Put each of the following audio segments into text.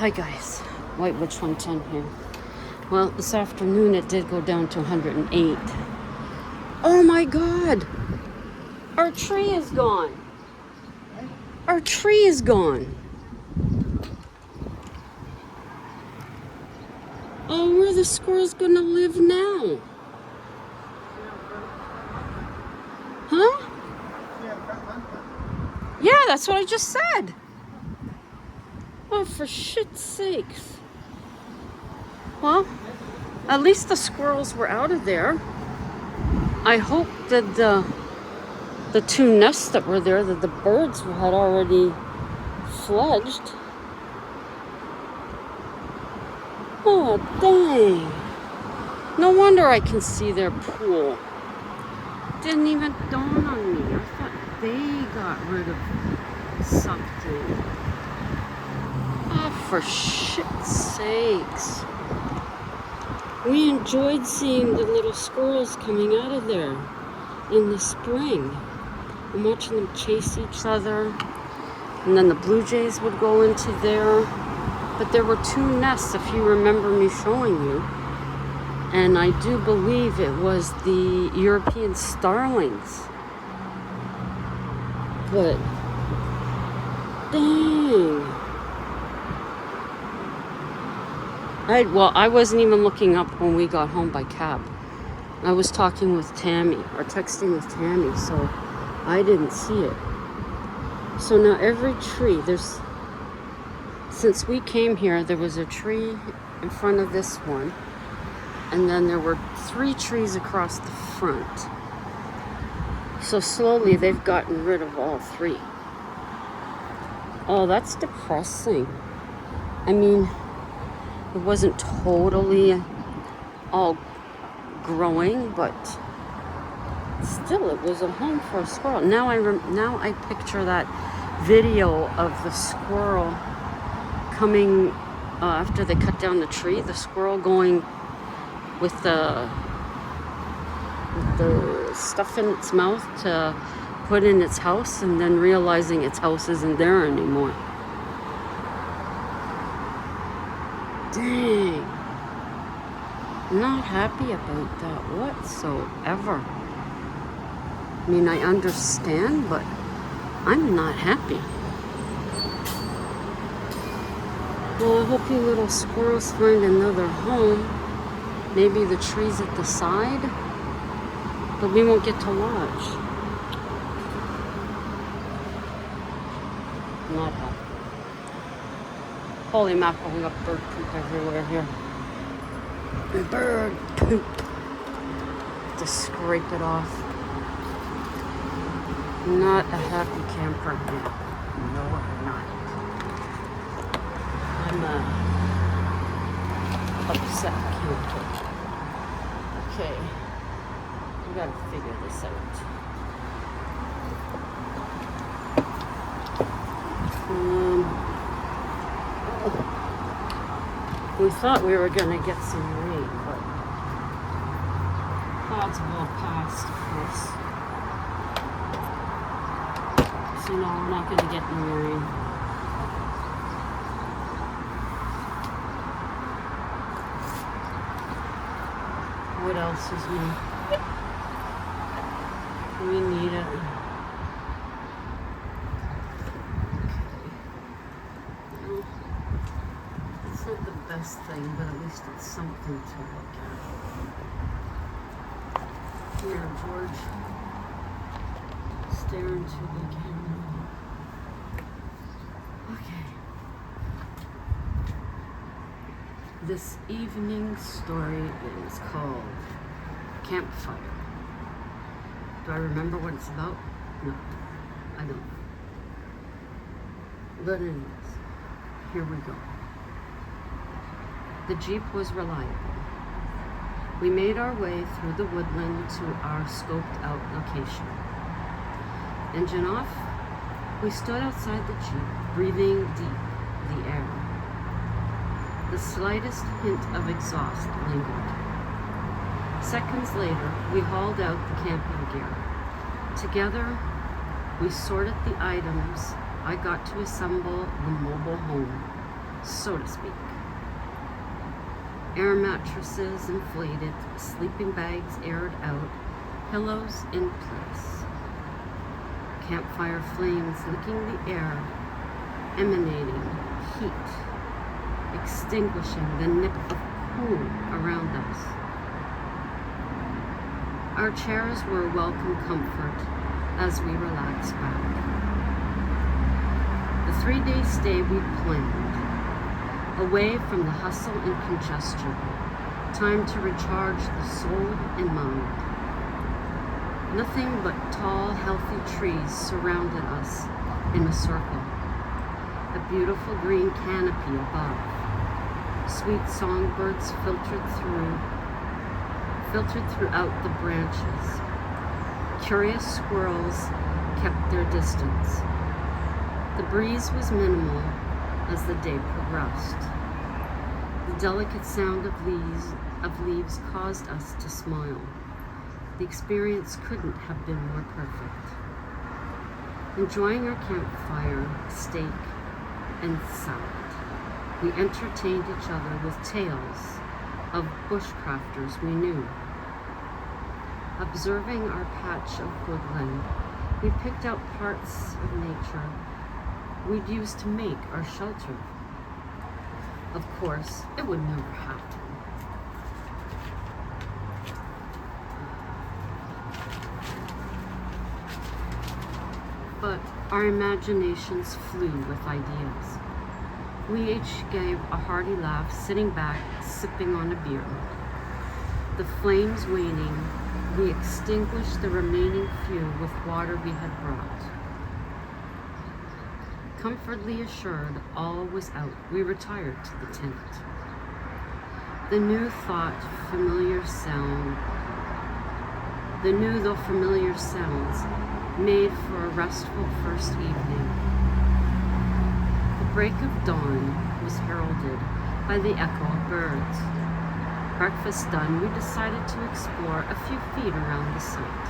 Hi guys, Whitewood 110 here. Well, this afternoon it did go down to 108. Oh my god! Our tree is gone. Our tree is gone. Oh, where are the squirrels gonna live now? Huh? Yeah, that's what I just said. Oh, for shit's sakes. Well, at least the squirrels were out of there. I hope that the two nests that were there, that the birds had already fledged. Oh, dang. No wonder I can see their pool. Didn't even dawn on me. I thought they got rid of something. Oh, for shit's sakes. We enjoyed seeing the little squirrels coming out of there in the spring and watching them chase each other. And then the blue jays would go into there. But there were two nests, if you remember me showing you. And I do believe it was the European starlings. But, dang. I wasn't even looking up when we got home by cab. I was talking with Tammy, or texting with Tammy, so I didn't see it. So now every tree, since we came here, there was a tree in front of this one, and then there were 3 trees across the front. So slowly they've gotten rid of all 3. Oh, that's depressing. I mean, it wasn't totally all growing, but still, it was a home for a squirrel. Now I picture that video of the squirrel coming after they cut down the tree. The squirrel going with the stuff in its mouth to put in its house, and then realizing its house isn't there anymore. Dang. Not happy about that whatsoever. I mean, I understand, but I'm not happy. Well, I hope you little squirrels find another home. Maybe the trees at the side. But we won't get to watch. Not happy. Holy mackerel, we got bird poop everywhere here. Bird poop. To scrape it off. Not a happy camper here. No, I'm not. I'm upset camper. Okay. We gotta figure this out. We thought we were gonna get some rain, but clouds have all passed, of course. So no, we're not gonna get any rain. What else is new? We need it. Well, it's not the best thing, but at least it's something to look at. Here, George. Stare into the camera. Okay. This evening's story is called Campfire. Do I remember what it's about? No, I don't. But anyways, here we go. The Jeep was reliable. We made our way through the woodland to our scoped out location. Engine off, we stood outside the Jeep, breathing deep the air. The slightest hint of exhaust lingered. Seconds later, we hauled out the camping gear. Together, we sorted the items I got to assemble the mobile home. so to speak. Air mattresses inflated, sleeping bags aired out, pillows in place. Campfire flames licking the air, emanating heat, extinguishing the nip of cool around us. Our chairs were a welcome comfort as we relaxed back. The 3-day stay we'd planned, away from the hustle and congestion, time to recharge the soul and mind. Nothing but tall, healthy trees surrounded us in a circle. A beautiful green canopy above. Sweet songbirds filtered throughout the branches. Curious squirrels kept their distance. The breeze was minimal as the day progressed. The delicate sound of leaves caused us to smile. The experience couldn't have been more perfect. Enjoying our campfire, steak, and salad, we entertained each other with tales of bushcrafters we knew. Observing our patch of woodland, we picked out parts of nature we'd use to make our shelter. Of course, it would never happen. But our imaginations flew with ideas. We each gave a hearty laugh, sitting back, sipping on a beer. The flames waning, we extinguished the remaining few with water we had brought. Comfortably assured all was out, we retired to the tent. The new though familiar sounds made for a restful first evening. The break of dawn was heralded by the echo of birds. Breakfast done, we decided to explore a few feet around the site.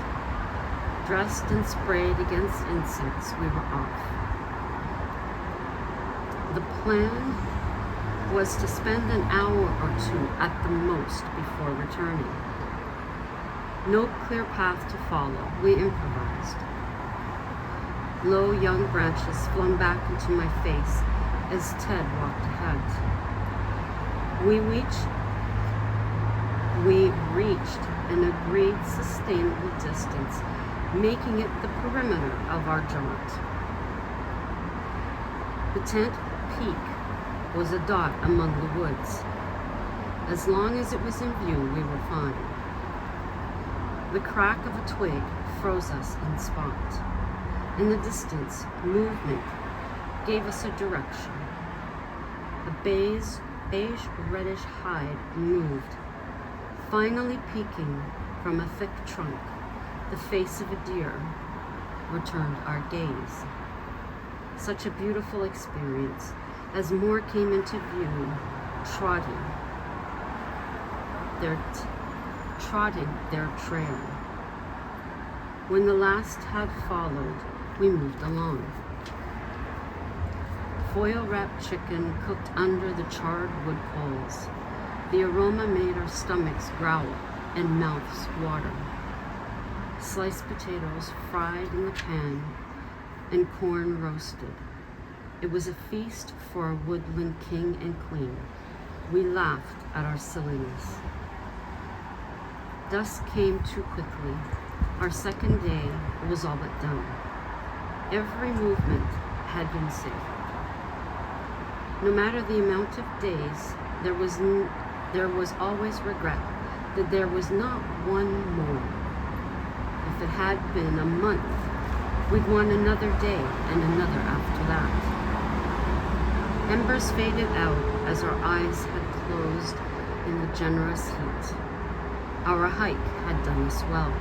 Dressed and sprayed against insects, we were off. The plan was to spend an hour or two at the most before returning. No clear path to follow, we improvised. Low young branches flung back into my face as Ted walked ahead. We reached an agreed sustainable distance, making it the perimeter of our jaunt. The tent peak was a dot among the woods. As long as it was in view, we were fine. The crack of a twig froze us in spot. In the distance, movement gave us a direction. A beige-reddish hide moved, finally peeking from a thick trunk. The face of a deer returned our gaze. Such a beautiful experience as more came into view, trotting their trail. When the last had followed, we moved along. Foil-wrapped chicken cooked under the charred wood coals. The aroma made our stomachs growl and mouths water. Sliced potatoes fried in the pan and corn roasted. It was a feast for a woodland king and queen. We laughed at our silliness. Dusk came too quickly. Our second day was all but done. Every movement had been saved. No matter the amount of days, there was always regret that there was not one more. If it had been a month, we'd want another day and another after that. Embers faded out as our eyes had closed in the generous heat. Our hike had done us well.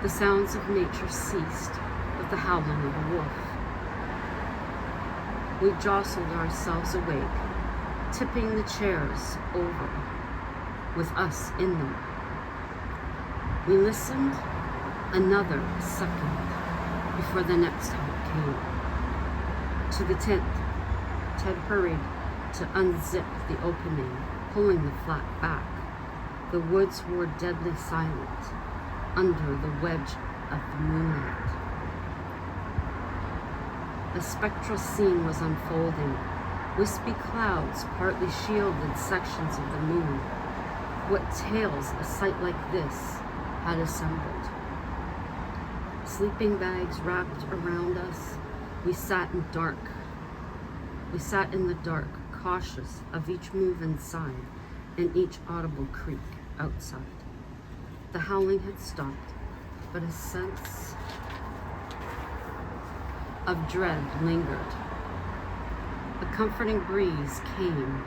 The sounds of nature ceased with the howling of a wolf. We jostled ourselves awake, tipping the chairs over with us in them. We listened another second before the next hike came. To the tent, Ted hurried to unzip the opening, pulling the flap back. The woods were deadly silent under the wedge of the moonlight. A spectral scene was unfolding. Wispy clouds partly shielded sections of the moon. What tales a sight like this had assembled. Sleeping bags wrapped around us, we sat in the dark, cautious of each move inside and each audible creak outside. The howling had stopped, but a sense of dread lingered. A comforting breeze came,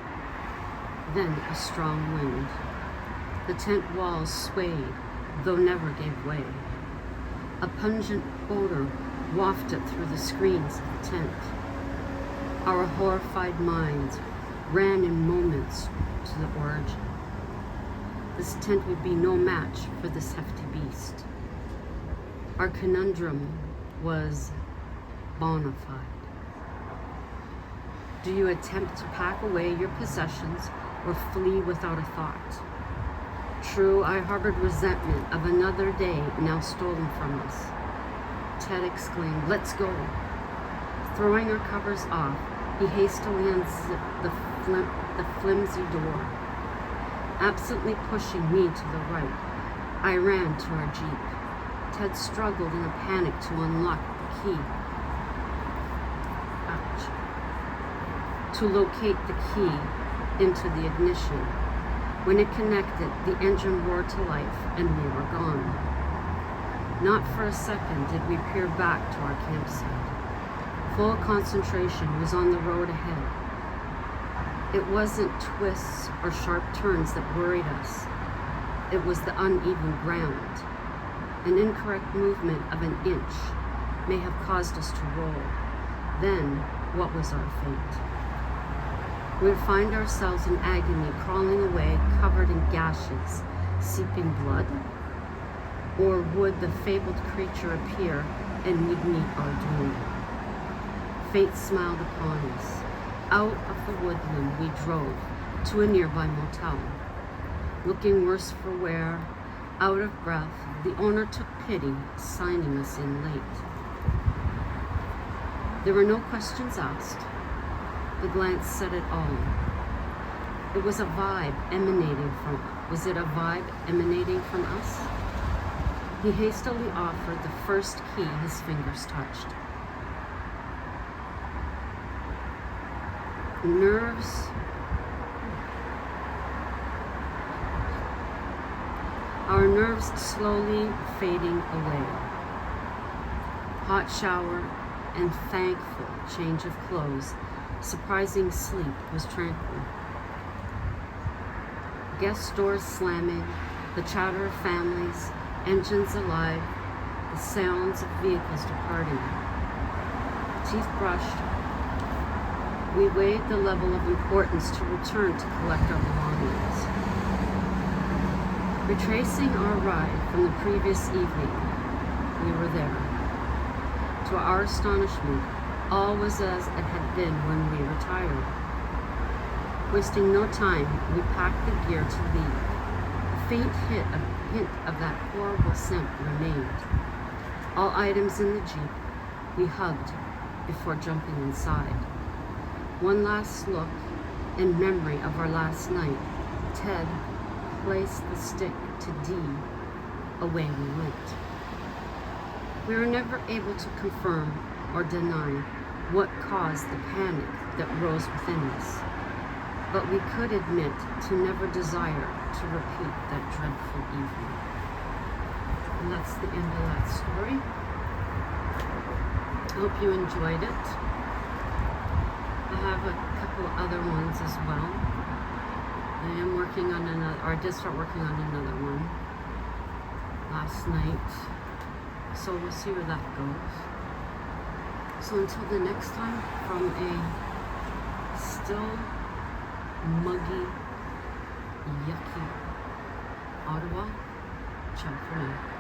then a strong wind. The tent walls swayed, though never gave way. A pungent odor wafted through the screens of the tent. Our horrified minds ran in moments to the origin. This tent would be no match for this hefty beast. Our conundrum was bona fide. Do you attempt to pack away your possessions or flee without a thought? True, I harbored resentment of another day now stolen from us. Ted exclaimed, "Let's go." Throwing our covers off, he hastily unzipped the flimsy door. Absently pushing me to the right, I ran to our Jeep. Ted struggled in a panic to unlock the key. To locate the key into the ignition. When it connected, the engine roared to life and we were gone. Not for a second did we peer back to our campsite. Full concentration was on the road ahead. It wasn't twists or sharp turns that worried us. It was the uneven ground. An incorrect movement of an inch may have caused us to roll. Then, what was our fate? We would find ourselves in agony, crawling away, covered in gashes, seeping blood? Or would the fabled creature appear and we'd meet our doom? Fate smiled upon us. Out of the woodland we drove to a nearby motel. Looking worse for wear, out of breath, the owner took pity, signing us in late. There were no questions asked. The glance said it all. It was a vibe emanating from Was it a vibe emanating from us? He hastily offered the first key his fingers touched. Our nerves slowly fading away. Hot shower and thankful change of clothes. Surprising sleep was tranquil. Guest doors slamming, the chatter of families, engines alive, the sounds of vehicles departing. Teeth brushed. We weighed the level of importance to return to collect our belongings. Retracing our ride from the previous evening, we were there. To our astonishment, all was as it had been when we retired. Wasting no time, we packed the gear to leave. A faint hint of that horrible scent remained. All items in the Jeep we hugged before jumping inside. One last look in memory of our last night. Ted placed the stick to D. Away we went. We were never able to confirm or deny what caused the panic that rose within us, but we could admit to never desire to repeat that dreadful evening. And that's the end of that story. I hope you enjoyed it. I have a couple other ones as well. I am working on another, or I did start working on another one last night. So we'll see where that goes. So until the next time, from a still muggy, yucky Ottawa, ciao for now.